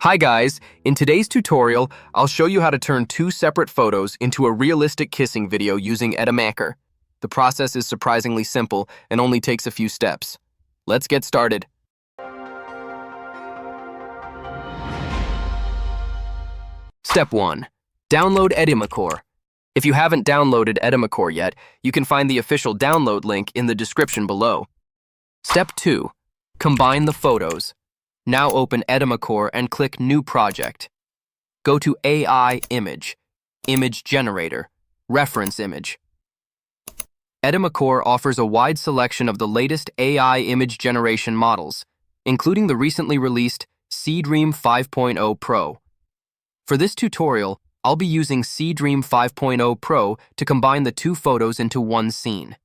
Hi guys, in today's tutorial, I'll show you how to turn two separate photos into a realistic kissing video using Edimakor. The process is surprisingly simple and only takes a few steps. Let's get started. Step 1. Download Edimakor. If you haven't downloaded Edimakor yet, you can find the official download link in the description below. Step 2. Combine the photos. Now open Edimakor and click New Project. Go to AI Image, Image Generator, Reference Image. Edimakor offers a wide selection of the latest AI image generation models, including the recently released Seedream 5.0 Pro. For this tutorial, I'll be using Seedream 5.0 Pro to combine the two photos into one scene.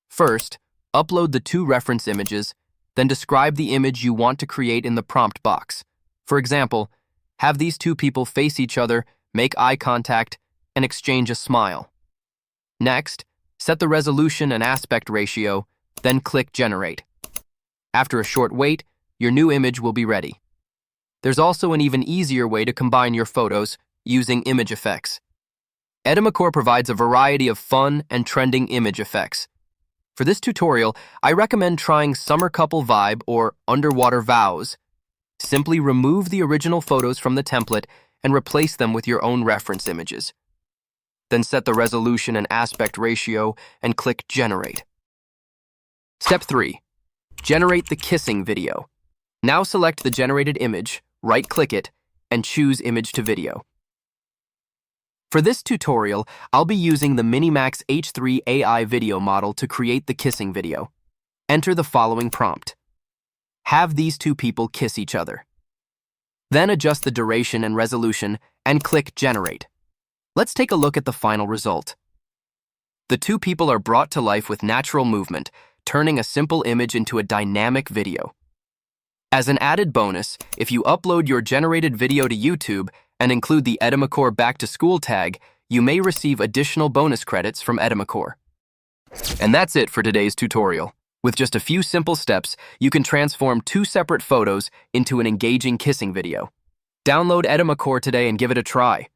First, upload the two reference images, then describe the image you want to create in the prompt box. For example, have these two people face each other, make eye contact, and exchange a smile. Next, set the resolution and aspect ratio, then click Generate. After a short wait, your new image will be ready. There's also an even easier way to combine your photos using image effects. Edimakor provides a variety of fun and trending image effects. For this tutorial, I recommend trying Summer Couple Vibe or Underwater Vows. Simply remove the original photos from the template and replace them with your own reference images. Then set the resolution and aspect ratio and click Generate. Step 3. Generate the kissing video. Now select the generated image, right-click it, and choose Image to Video. For this tutorial, I'll be using the Minimax H3 AI video model to create the kissing video. Enter the following prompt. Have these two people kiss each other. Then adjust the duration and resolution and click Generate. Let's take a look at the final result. The two people are brought to life with natural movement, turning a simple image into a dynamic video. As an added bonus, if you upload your generated video to YouTube and include the Edimakor Back to School tag, you may receive additional bonus credits from Edimakor. And that's it for today's tutorial. With just a few simple steps, you can transform two separate photos into an engaging kissing video. Download Edimakor today and give it a try.